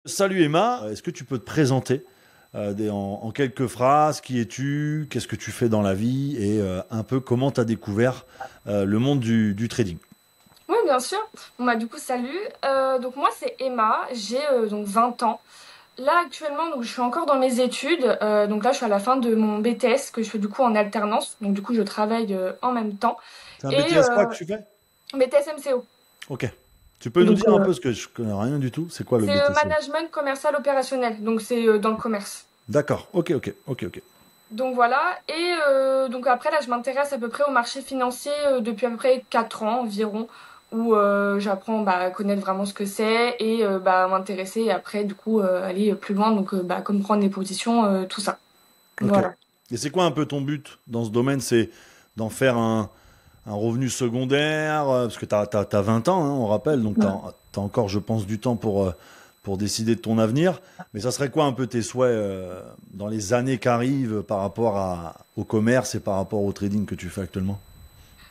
Salut Emma, est-ce que tu peux te présenter en quelques phrases? Qui es-tu? Qu'est-ce que tu fais dans la vie? Et un peu comment tu as découvert le monde du trading? Oui, bien sûr. Bon, bah, du coup, salut. Donc moi, c'est Emma. J'ai donc 20 ans. Là, actuellement, donc, je suis encore dans mes études. Donc là, je suis à la fin de mon BTS que je fais du coup en alternance. Donc du coup, je travaille en même temps. C'est un Et BTS quoi que tu fais? BTS MCO. Ok. Tu peux nous Donc dire un peu ce que je connais rien du tout? C'est quoi le c'est BTC? management commercial opérationnel. Donc c'est dans le commerce. D'accord. Ok, ok, ok, ok. Donc voilà. Et donc après, là, je m'intéresse à peu près au marché financier depuis à peu près 4 ans environ, où j'apprends bah, à connaître vraiment ce que c'est et bah, à m'intéresser et après, du coup, aller plus loin, donc bah, comprendre les positions, tout ça. Ok. Voilà. Et c'est quoi un peu ton but dans ce domaine? C'est d'en faire un revenu secondaire? Parce que tu as 20 ans, hein, on rappelle, donc tu as, encore, je pense, du temps pour décider de ton avenir. Mais ça serait quoi un peu tes souhaits dans les années qui arrivent par rapport au commerce et par rapport au trading que tu fais actuellement?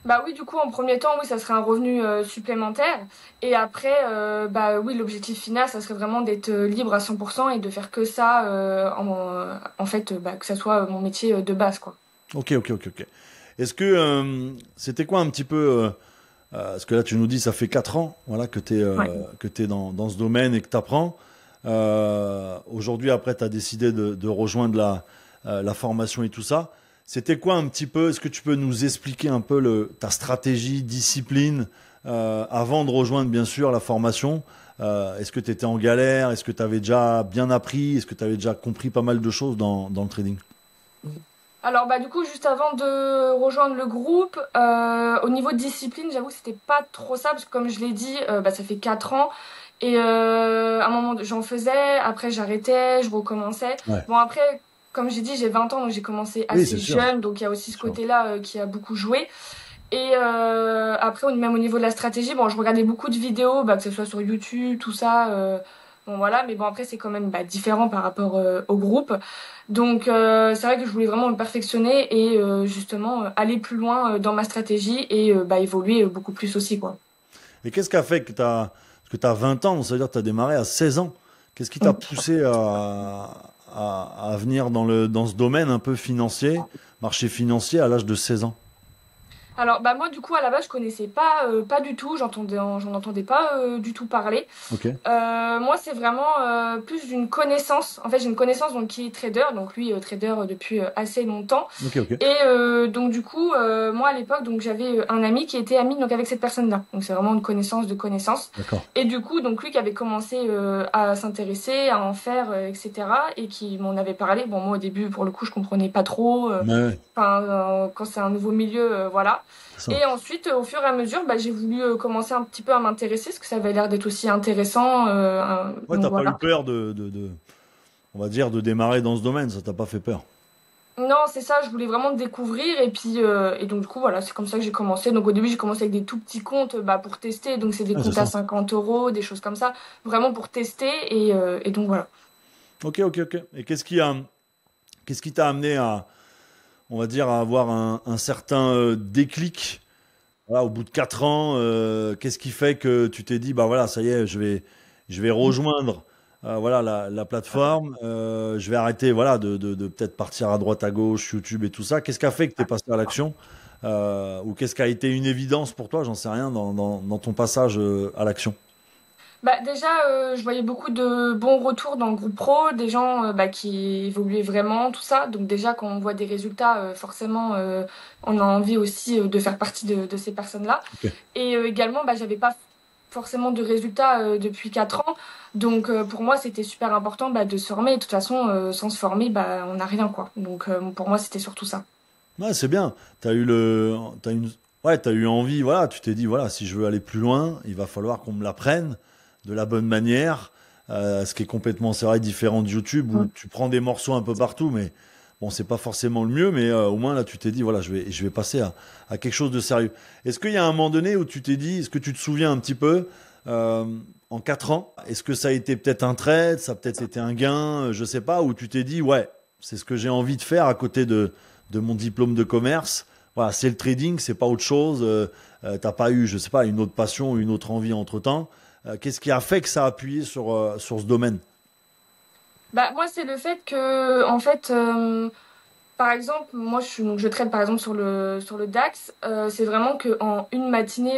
Bah oui, du coup, en premier temps, oui, ça serait un revenu supplémentaire. Et après, bah oui, l'objectif final, ça serait vraiment d'être libre à 100% et de faire que ça, en fait, bah, que ça soit mon métier de base, quoi. Ok, ok, ok, ok. Est-ce que c'était quoi un petit peu parce que là, tu nous dis, ça fait 4 ans voilà, Ouais. que t'es dans ce domaine et que tu apprends. Aujourd'hui, après, tu as décidé de rejoindre la formation et tout ça. C'était quoi un petit peu? Est-ce que tu peux nous expliquer un peu ta stratégie, discipline, avant de rejoindre, bien sûr, la formation? Est-ce que tu étais en galère? Est-ce que tu avais déjà bien appris? Est-ce que tu avais déjà compris pas mal de choses dans le trading? Alors bah du coup juste avant de rejoindre le groupe, au niveau de discipline, j'avoue que c'était pas trop ça parce que comme je l'ai dit, bah ça fait 4 ans et à un moment j'en faisais, après j'arrêtais, je recommençais. Ouais. Bon après comme j'ai dit, j'ai 20 ans donc j'ai commencé Oui, assez c'est sûr. jeune donc il y a aussi C'est ce sûr. côté-là qui a beaucoup joué. Et après, même au niveau de la stratégie, bon, je regardais beaucoup de vidéos, bah, que ce soit sur YouTube, tout ça. Bon, voilà. Mais bon, après, c'est quand même bah, différent par rapport au groupe. Donc, c'est vrai que je voulais vraiment me perfectionner et justement aller plus loin dans ma stratégie et bah, évoluer beaucoup plus aussi, quoi. Et qu'est-ce qui a fait que tu as, parce que tu as 20 ans, ça veut dire que tu as démarré à 16 ans. Qu'est-ce qui t'a poussé à venir dans ce domaine un peu financier, marché financier, à l'âge de 16 ans? Alors bah moi du coup à la base je connaissais pas du tout, j'en entendais pas du tout parler. Ok, Moi, c'est vraiment plus d'une connaissance. En fait, j'ai une connaissance donc qui est trader, donc lui trader depuis assez longtemps. ok, ok. Et donc du coup, moi à l'époque, donc j'avais un ami qui était ami donc avec cette personne-là. Donc c'est vraiment une connaissance de connaissance. D'accord. Et du coup, donc lui qui avait commencé à s'intéresser, à en faire, etc. Et qui m'en avait parlé. Bon, moi au début, pour le coup, je comprenais pas trop. Ouais, ouais, Enfin, quand c'est un nouveau milieu, voilà. c'est ça. Et ensuite, au fur et à mesure, bah, j'ai voulu commencer un petit peu à m'intéresser, parce que ça avait l'air d'être aussi intéressant. Ouais, Donc t'as pas eu voilà. peur on va dire, de démarrer dans ce domaine, ça t'a pas fait peur. Non, c'est ça, je voulais vraiment découvrir. Et puis, et donc du coup, voilà, c'est comme ça que j'ai commencé. Donc au début, j'ai commencé avec des tout petits comptes bah, pour tester. Donc c'est des Ouais, c'est comptes à ça. 50 €, des choses comme ça, vraiment pour tester. Et donc voilà. Ok, ok, ok. Et qu'est-ce qui t'a amené on va dire, à avoir un certain déclic? Voilà, au bout de 4 ans, qu'est-ce qui fait que tu t'es dit, bah voilà, ça y est, je vais rejoindre voilà, la plateforme, je vais arrêter voilà, de peut-être partir à droite, à gauche, YouTube et tout ça. Qu'est-ce qui a fait que tu es passé à l'action? Ou qu'est-ce qui a été une évidence pour toi, j'en sais rien, dans ton passage à l'action? Bah déjà, je voyais beaucoup de bons retours dans le groupe pro, des gens bah, qui évoluaient vraiment, tout ça. Donc déjà, quand on voit des résultats, forcément, on a envie aussi de faire partie de ces personnes-là. Ok. Et également, bah, j'avais pas forcément de résultats depuis 4 ans. Donc pour moi, c'était super important bah, de se former. Et de toute façon, sans se former, bah, on n'a rien, quoi. Donc pour moi, c'était surtout ça. Ouais, c'est bien. T'as eu envie, voilà, tu t'es dit, voilà, si je veux aller plus loin, il va falloir qu'on me l'apprenne de la bonne manière. Ce qui est complètement, c'est vrai, différent de YouTube où tu prends des morceaux un peu partout, mais bon, c'est pas forcément le mieux, mais au moins là, tu t'es dit, voilà, je vais passer à quelque chose de sérieux. Est-ce qu'il y a un moment donné où tu t'es dit, est-ce que tu te souviens un petit peu, euh, en 4 ans, est-ce que ça a été peut-être un trade, ça a peut-être été un gain, je sais pas, où tu t'es dit, ouais, c'est ce que j'ai envie de faire à côté de mon diplôme de commerce. Voilà, c'est le trading, c'est pas autre chose. T'as pas eu, je sais pas, une autre passion, une autre envie entre temps. Qu'est-ce qui a fait que ça a appuyé sur ce domaine? Bah moi c'est le fait que en fait par exemple moi je trade par exemple sur le DAX c'est vraiment que en une matinée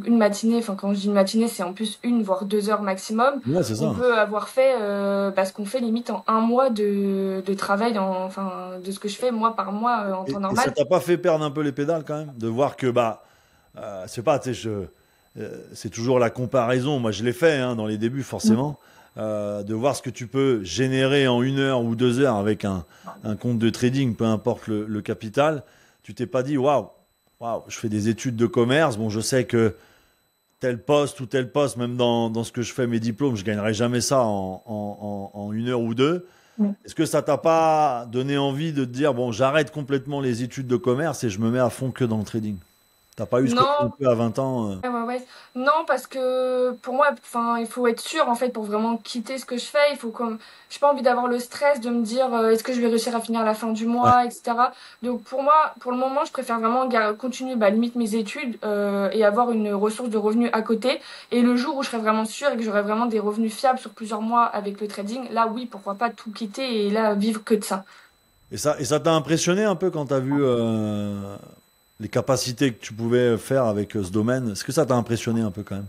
une matinée enfin quand je dis une matinée c'est en plus une voire 2 heures maximum Ouais, c'est on ça. peut avoir fait ce qu'on fait limite en un mois de travail enfin de ce que je fais moi par mois en temps Et ça normal. t'a pas fait perdre un peu les pédales quand même, de voir que bah, c'est pas, tu sais, c'est toujours la comparaison. Moi, je l'ai fait hein, dans les débuts, forcément, de voir ce que tu peux générer en 1 heure ou 2 heures avec un compte de trading, peu importe le capital. Tu t'es pas dit, waouh, waouh, je fais des études de commerce. Bon, je sais que tel poste ou tel poste, même dans ce que je fais mes diplômes, je gagnerai jamais ça en 1 heure ou deux. Mm. Est-ce que ça t'a pas donné envie de te dire, bon, j'arrête complètement les études de commerce et je me mets à fond que dans le trading? T'as pas eu ce côté un Non. peu à 20 ans Ouais. Non, parce que pour moi, enfin, il faut être sûr en fait pour vraiment quitter ce que je fais. Il faut comme, j'ai pas envie d'avoir le stress de me dire est-ce que je vais réussir à finir à la fin du Ouais. mois, etc. Donc pour moi, pour le moment, je préfère vraiment continuer limite mes études et avoir une ressource de revenus à côté. Et le jour où je serai vraiment sûre et que j'aurai vraiment des revenus fiables sur plusieurs mois avec le trading, là oui, pourquoi pas tout quitter et là vivre que de ça. Et ça t'a impressionné un peu quand t'as vu les capacités que tu pouvais faire avec ce domaine? Est-ce que ça t'a impressionné un peu quand même?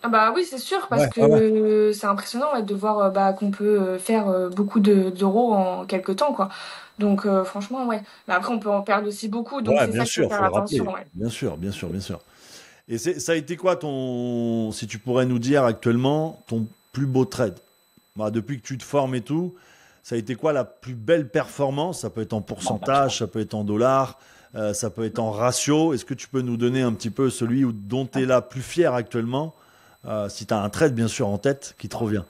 Ah bah oui, c'est sûr, parce Ouais, ouais, ouais. que c'est impressionnant ouais, de voir qu'on peut faire beaucoup d'euros en quelques temps, quoi. Donc franchement, ouais. Mais après, on peut en perdre aussi beaucoup, donc Ouais, c'est bien ça qu'il faut sûr, faire faut le attention, rappeler. ouais. Bien sûr, bien sûr, bien sûr. Et ça a été quoi ton, si tu pourrais nous dire actuellement, ton plus beau trade? Bah, depuis que tu te formes et tout, ça a été quoi la plus belle performance? Ça peut être en pourcentage, ça peut être en dollars, ça peut être en ratio. Est-ce que tu peux nous donner un petit peu celui dont tu es la plus fier actuellement? Si tu as un trade bien sûr en tête qui te revient.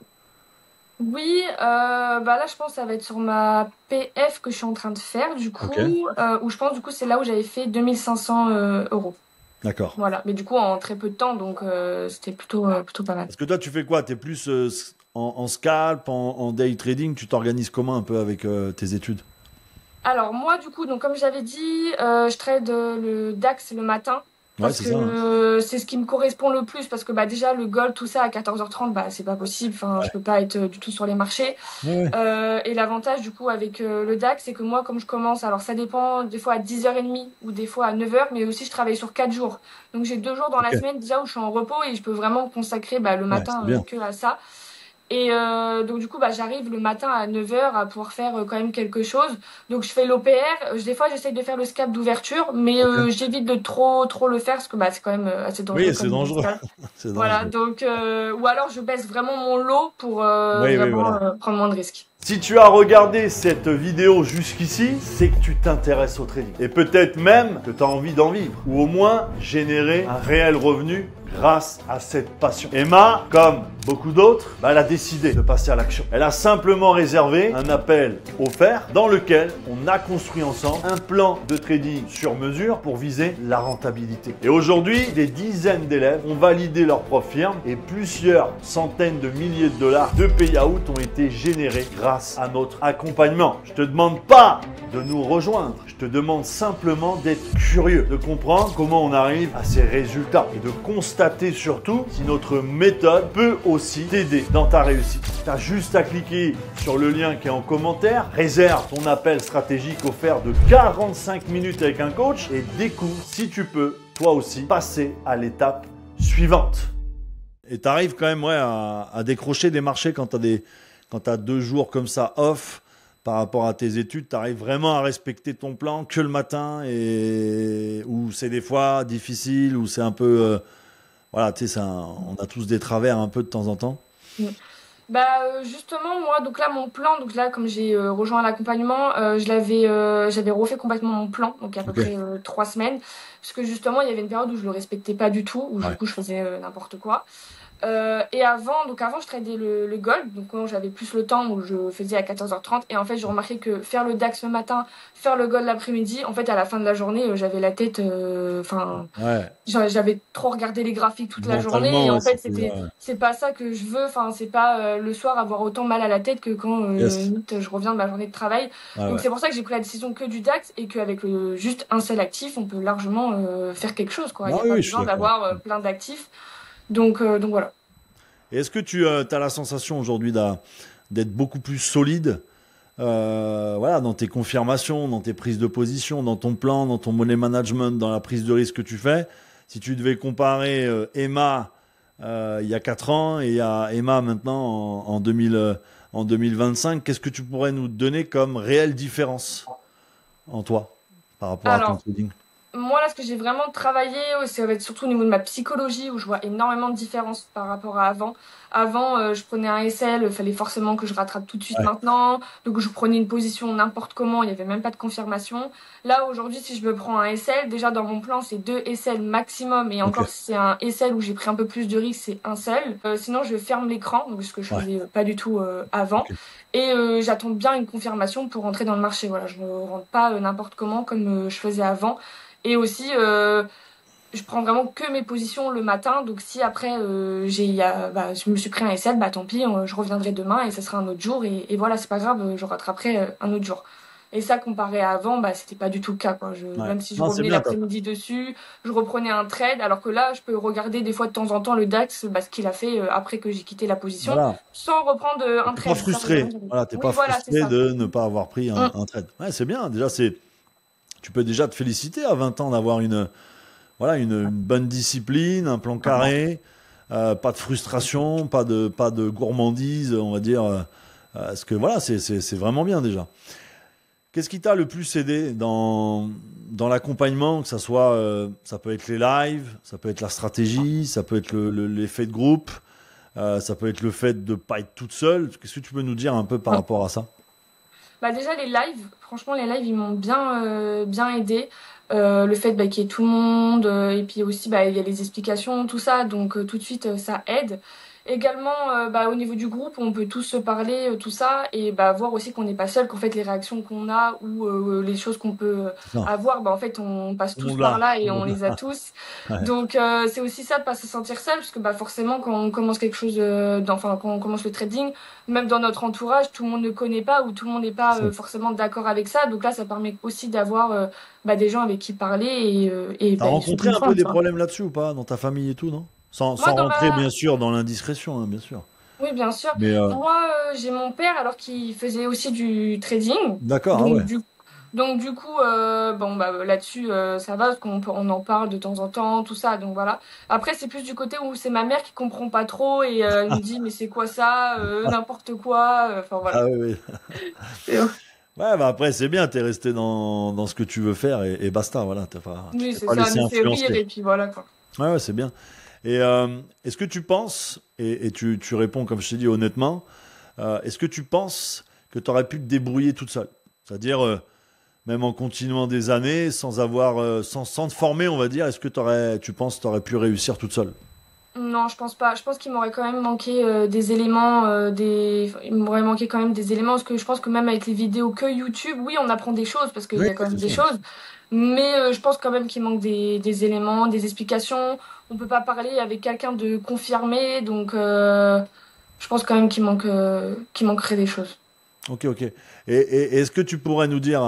Oui, bah là, je pense que ça va être sur ma PF que je suis en train de faire, du Ok, coup, où je pense, du coup, c'est là où j'avais fait 2500 euros. d'accord. Voilà, mais du coup, en très peu de temps, donc c'était plutôt pas mal. Parce que toi, tu fais quoi? Tu es plus en scalp, en day trading? Tu t'organises comment un peu avec tes études? Alors moi du coup donc comme j'avais dit je trade le DAX le matin Ouais, parce c'est que ça, hein. c'est ce qui me correspond le plus parce que bah déjà le gold tout ça à 14h30 bah c'est pas possible enfin je Ouais. peux pas être du tout sur les marchés Ouais, ouais. et l'avantage du coup avec le DAX c'est que moi comme je commence alors ça dépend des fois à 10h30 ou des fois à 9h mais aussi je travaille sur 4 jours donc j'ai 2 jours dans Ok. la semaine déjà où je suis en repos et je peux vraiment me consacrer bah, le Ouais, c'est matin bien. que à ça et donc du coup, bah, j'arrive le matin à 9h à pouvoir faire quand même quelque chose. Donc je fais l'OPR. Des fois, j'essaye de faire le scalp d'ouverture, mais Ok. j'évite de trop le faire parce que bah, c'est quand même assez dangereux Oui, c'est comme dangereux. scalp. C'est Voilà, dangereux. donc ou alors je baisse vraiment mon lot pour Oui, oui, vraiment voilà. prendre moins de risques. Si tu as regardé cette vidéo jusqu'ici, c'est que tu t'intéresses au trading. Et peut-être même que tu as envie d'en vivre. Ou au moins générer un réel revenu grâce à cette passion. Emma, comme beaucoup d'autres, elle a décidé de passer à l'action. Elle a simplement réservé un appel offert dans lequel on a construit ensemble un plan de trading sur mesure pour viser la rentabilité. Et aujourd'hui, des dizaines d'élèves ont validé leur prof firme et plusieurs centaines de milliers de dollars de payout ont été générés grâce à notre accompagnement. Je te demande pas de nous rejoindre, je te demande simplement d'être curieux, de comprendre comment on arrive à ces résultats et de constater surtout si notre méthode peut aussi t'aider dans ta réussite. Tu as juste à cliquer sur le lien qui est en commentaire, réserve ton appel stratégique offert de 45 minutes avec un coach et découvre si tu peux toi aussi passer à l'étape suivante. Et tu arrives quand même ouais, à décrocher des marchés quand tu as 2 jours comme ça off par rapport à tes études, tu arrives vraiment à respecter ton plan que le matin et où c'est des fois difficile, où c'est un peu voilà, tu sais, on a tous des travers un peu de temps en temps. Bah justement moi donc là mon plan donc là comme j'ai rejoint l'accompagnement j'avais refait complètement mon plan donc il y a à peu Ok. près 3 semaines parce que justement il y avait une période où je le respectais pas du tout où du Ouais. coup je faisais n'importe quoi et avant je tradais le gold donc quand j'avais plus le temps où je faisais à 14h30 et en fait j'ai remarqué que faire le DAX le matin faire le gold l'après-midi en fait à la fin de la journée j'avais la tête enfin Ouais. j'avais trop regardé les graphiques toute la journée et Mentalement, ouais, en fait c'était. Ouais. c'est pas ça que je veux enfin c'est pas le soir avoir autant mal à la tête que quand Yes. limite, je reviens de ma journée de travail Ouais, donc ouais. c'est pour ça que j'ai pris la décision que du DAX et qu'avec juste un seul actif on peut largement faire quelque chose quoi il Non, n'y a oui, pas oui, je suis besoin d'accord. d'avoir plein d'actifs donc voilà. Et est-ce que tu as la sensation aujourd'hui d'être beaucoup plus solide. Voilà, dans tes confirmations, dans tes prises de position, dans ton plan, dans ton money management, dans la prise de risque que tu fais. Si tu devais comparer Emma il y a 4 ans et il y a Emma maintenant en 2025, qu'est-ce que tu pourrais nous donner comme réelle différence en toi par rapport à ton Alors, trading? moi, là, ce que j'ai vraiment travaillé, ça va être surtout au niveau de ma psychologie, où je vois énormément de différences par rapport à avant. Avant, je prenais un SL, il fallait forcément que je rattrape tout de suite Ouais, maintenant. Donc, je prenais une position n'importe comment, il n'y avait même pas de confirmation. Là, aujourd'hui, si je me prends un SL, déjà dans mon plan, c'est 2 SL maximum. Et ok, encore, si c'est un SL où j'ai pris un peu plus de risque, c'est un seul. Sinon, je ferme l'écran, donc ce que je ouais, faisais pas du tout avant. ok. Et j'attends bien une confirmation pour rentrer dans le marché. Voilà, je ne rentre pas n'importe comment comme je faisais avant. Et aussi, je prends vraiment que mes positions le matin. Donc si après je me suis pris un SL, bah tant pis, je reviendrai demain et ça sera un autre jour. Et voilà, c'est pas grave, je rattraperai un autre jour. Et ça, comparé à avant, bah c'était pas du tout le cas, quoi. Ouais. Même si je Non, c'est revenais bien, l'après-midi dessus, je reprenais un trade. Alors que là, je peux regarder des fois de temps en temps le DAX, bah, ce qu'il a fait après que j'ai quitté la position, voilà. sans reprendre un T'es pas trade. Ça, vraiment, frustré. Voilà, t'es oui, pas voilà, c'est frustré ça. de ne pas avoir pris Mm. un trade. Ouais, c'est bien. Déjà, tu peux déjà te féliciter à 20 ans d'avoir voilà, une bonne discipline, un plan carré, pas de frustration, pas de gourmandise, on va dire. Parce que voilà, c'est vraiment bien déjà. Qu'est-ce qui t'a le plus aidé dans l'accompagnement, que ça soit, ça peut être les lives, ça peut être la stratégie, ça peut être l'effet de groupe, ça peut être le fait de pas être toute seule. Qu'est-ce que tu peux nous dire un peu par rapport à ça? Bah déjà les lives, franchement les lives ils m'ont bien aidé. Le fait bah, qu'il y ait tout le monde et puis aussi bah il y a les explications tout ça donc tout de suite ça aide. Également bah au niveau du groupe on peut tous se parler tout ça et bah voir aussi qu'on n'est pas seul qu'en fait les réactions qu'on a ou les choses qu'on peut C'est ça. avoir bah en fait on passe Tout le tous monde par là. là Tout et le on monde les a là. tous. Ouais. Donc c'est aussi ça de pas se sentir seul parce que bah forcément quand on commence quelque chose enfin quand on commence le trading même dans notre entourage, tout le monde ne connaît pas ou tout le monde n'est pas C'est ça. forcément d'accord avec ça. Donc là, ça permet aussi d'avoir bah, des gens avec qui parler et T'as bah, ils se rencontré un peu comprennent, des quoi. problèmes là-dessus ou pas, dans ta famille et tout, non? Moi, Sans dans rentrer, ma... bien sûr, dans l'indiscrétion, hein, bien sûr. Oui, bien sûr. Mais Moi, j'ai mon père alors qu'il faisait aussi du trading. d'accord, ah Donc ouais. du coup, bon bah là-dessus ça va parce on en parle de temps en temps, tout ça. Donc voilà. Après c'est plus du côté où c'est ma mère qui comprend pas trop et elle me dit mais c'est quoi ça, n'importe quoi. Enfin voilà. Ah oui, oui. Ouais, bah après, c'est bien, t'es resté dans ce que tu veux faire et basta, voilà. Tu Oui t'es c'est pas ça, elle laissé me fait rire influencer. et puis voilà quoi. Ouais, ouais, c'est bien. Et est-ce que tu penses, et tu réponds comme je t'ai dit honnêtement, est-ce que tu penses que tu aurais pu te débrouiller toute seule? C'est-à-dire, même en continuant des années, sans te former, on va dire, est-ce que tu penses que tu aurais pu réussir toute seule? Non, je pense pas. Je pense qu'il m'aurait quand même manqué des éléments, il m'aurait manqué quand même des éléments parce que je pense que même avec les vidéos que YouTube, oui, on apprend des choses parce qu'il Oui, y a quand même c'est des ça. choses, mais je pense quand même qu'il manque des éléments, des explications. On peut pas parler avec quelqu'un de confirmé, donc je pense quand même qu'il manquerait des choses. Ok, ok. Et est-ce que tu pourrais nous dire,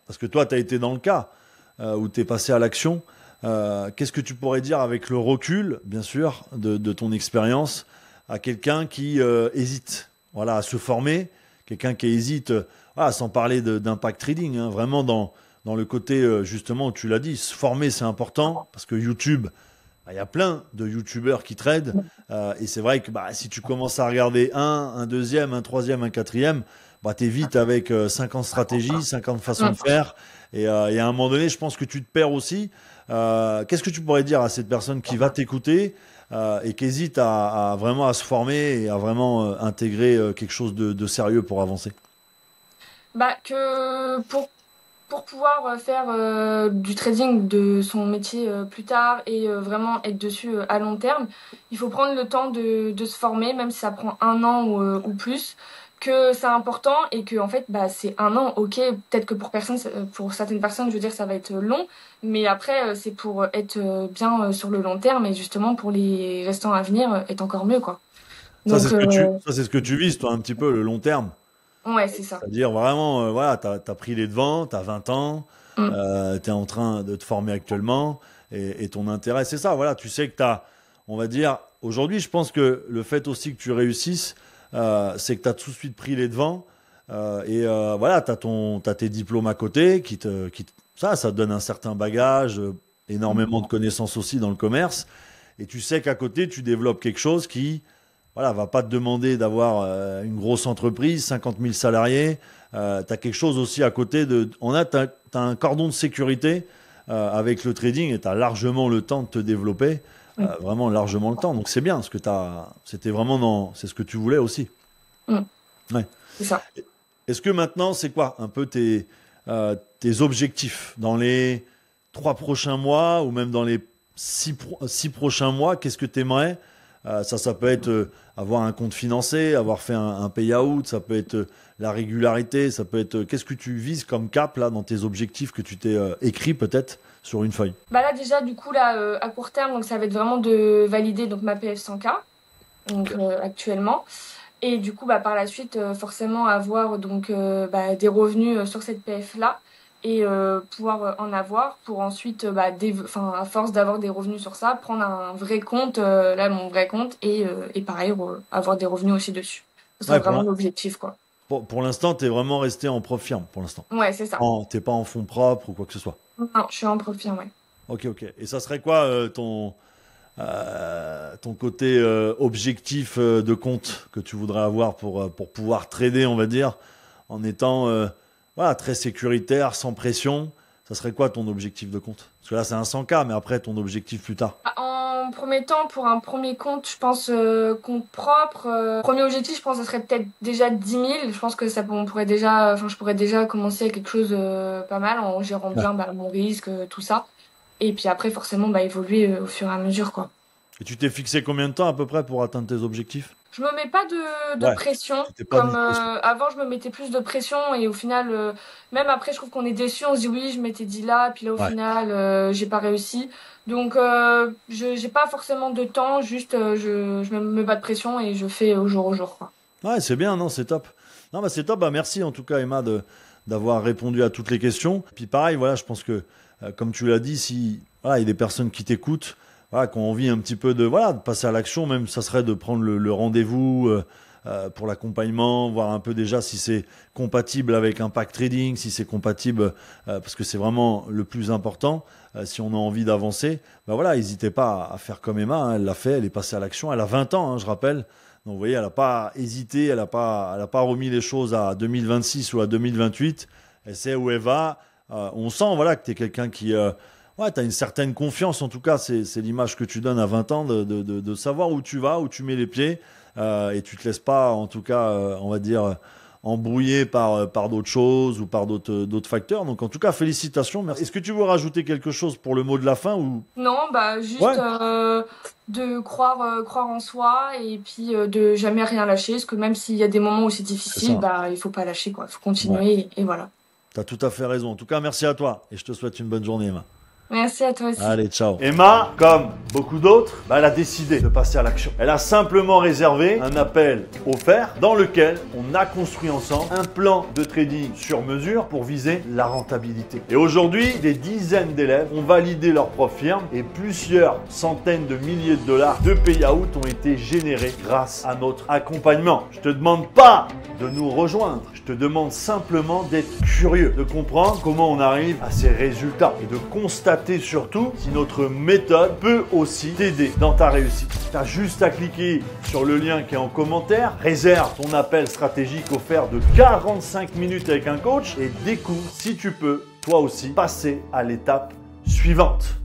parce que toi, tu as été dans le cas où tu es passé à l'action, qu'est-ce que tu pourrais dire avec le recul, bien sûr, de ton expérience, à quelqu'un qui hésite, voilà, à se former, quelqu'un qui hésite, voilà, sans parler d'impact trading, hein, vraiment dans le côté, justement, où tu l'as dit, se former, c'est important, parce que YouTube, bah, il y a plein de YouTubeurs qui tradent, et c'est vrai que bah, si tu commences à regarder un deuxième, un troisième, un quatrième, bah, t'es vite avec 50 stratégies, 50 façons de Mm. faire. Et à un moment donné, je pense que tu te perds aussi. Qu'est-ce que tu pourrais dire à cette personne qui va t'écouter et qui hésite à vraiment à se former et à vraiment intégrer quelque chose de sérieux pour avancer? Bah que pour pouvoir faire du trading de son métier plus tard et vraiment être dessus à long terme, il faut prendre le temps de se former, même si ça prend un an ou plus, que c'est important et que en fait bah c'est un an, ok, peut-être que pour certaines personnes, je veux dire, ça va être long, mais après c'est pour être bien sur le long terme et justement pour les restants à venir être encore mieux quoi. Donc Ça, c'est ce que tu vises, toi, un petit peu, le long terme. ouais, c'est ça. C'est-à-dire vraiment, voilà, t'as pris les devants, t'as 20 ans, Mm. t'es en train de te former actuellement, et ton intérêt, c'est ça, voilà, tu sais que t'as, on va dire, aujourd'hui, je pense que le fait aussi que tu réussisses, c'est que tu as tout de suite pris les devants. Voilà, t'as tes diplômes à côté ça te donne un certain bagage, énormément de connaissances aussi dans le commerce. Et tu sais qu'à côté, tu développes quelque chose qui, voilà, va pas te demander d'avoir une grosse entreprise, 50 000 salariés. T'as quelque chose aussi à côté t'as un cordon de sécurité avec le trading et t'as largement le temps de te développer, vraiment largement le temps. Donc c'est bien, c'était vraiment c'est ce que tu voulais aussi. Ouais. C'est ça. Est-ce que maintenant, c'est quoi un peu tes objectifs dans les 3 prochains mois ou même dans les 6 prochains mois? Qu'est-ce que tu aimerais? Ça peut être avoir un compte financé, avoir fait un payout, ça peut être la régularité, ça peut être... Qu'est-ce que tu vises comme cap là dans tes objectifs que tu t'es écrit peut-être sur une feuille? Bah là déjà du coup là à court terme, donc ça va être vraiment de valider donc ma PF 100K donc actuellement. Et du coup, bah, par la suite, forcément avoir donc des revenus sur cette PF-là et pouvoir en avoir pour ensuite, à force d'avoir des revenus sur ça, prendre un vrai compte, là mon vrai compte, et pareil, avoir des revenus aussi dessus. C'est vraiment l'objectif, quoi. Pour l'instant, tu es vraiment resté en prof firme, pour l'instant. Ouais, c'est ça. T'es pas en fonds propres ou quoi que ce soit. Non, je suis en prof firme, ouais. Ok. Et ça serait quoi ton côté objectif de compte que tu voudrais avoir pour pouvoir trader, on va dire, en étant très sécuritaire, sans pression? Ça serait quoi ton objectif de compte? Parce que là, c'est un 100K, mais après, ton objectif plus tard. En premier temps, pour un premier compte, je pense compte propre. Premier objectif, je pense que ce serait peut-être déjà 10 000. Je pense que je pourrais déjà commencer à quelque chose pas mal en gérant bien mon risque, tout ça. Et puis après, forcément, évoluer au fur et à mesure, quoi. Et tu t'es fixé combien de temps à peu près pour atteindre tes objectifs? Je me mets pas de pression. Comme avant, je me mettais plus de pression et au final, même après, je trouve qu'on est déçu. On se dit oui, je m'étais dit là, puis là au final, j'ai pas réussi. Donc, j'ai pas forcément de temps. Juste, je me mets pas de pression et je fais au jour, quoi. Ouais, c'est bien, non, c'est top. Non, c'est top. Merci en tout cas, Emma, d'avoir répondu à toutes les questions. Puis pareil, voilà, je pense que comme tu l'as dit, si il y a des personnes qui t'écoutent, qui ont envie un petit peu de passer à l'action, même ça serait de prendre le rendez-vous pour l'accompagnement, voir un peu déjà si c'est compatible avec Impact Trading, si c'est compatible, parce que c'est vraiment le plus important, si on a envie d'avancer. N'hésitez pas à faire comme Emma, elle l'a fait, elle est passée à l'action, elle a 20 ans, je rappelle. Donc vous voyez, elle n'a pas hésité, elle n'a pas remis les choses à 2026 ou à 2028, elle sait où elle va. On sent que tu es quelqu'un qui... tu as une certaine confiance, en tout cas, c'est l'image que tu donnes à 20 ans, de savoir où tu vas, où tu mets les pieds, et tu te laisses pas, en tout cas, on va dire, embrouiller par d'autres choses ou par d'autres facteurs. Donc, en tout cas, félicitations. Merci. Est-ce que tu veux rajouter quelque chose pour le mot de la fin ou... Non, juste de croire en soi et puis de jamais rien lâcher, parce que même s'il y a des moments où c'est difficile, il faut pas lâcher, quoi. Il faut continuer et voilà. Tu as tout à fait raison. En tout cas, merci à toi et je te souhaite une bonne journée, Emma. Merci à toi aussi. Allez, ciao. Emma, comme beaucoup d'autres, elle a décidé de passer à l'action. Elle a simplement réservé un appel offert dans lequel on a construit ensemble un plan de trading sur mesure pour viser la rentabilité. Et aujourd'hui, des dizaines d'élèves ont validé leur prof firme et plusieurs centaines de milliers de dollars de payout ont été générés grâce à notre accompagnement. Je te demande pas de nous rejoindre. Je te demande simplement d'être curieux, de comprendre comment on arrive à ces résultats et de constater surtout si notre méthode peut aussi t'aider dans ta réussite. Tu as juste à cliquer sur le lien qui est en commentaire, réserve ton appel stratégique offert de 45 minutes avec un coach et découvre si tu peux toi aussi passer à l'étape suivante.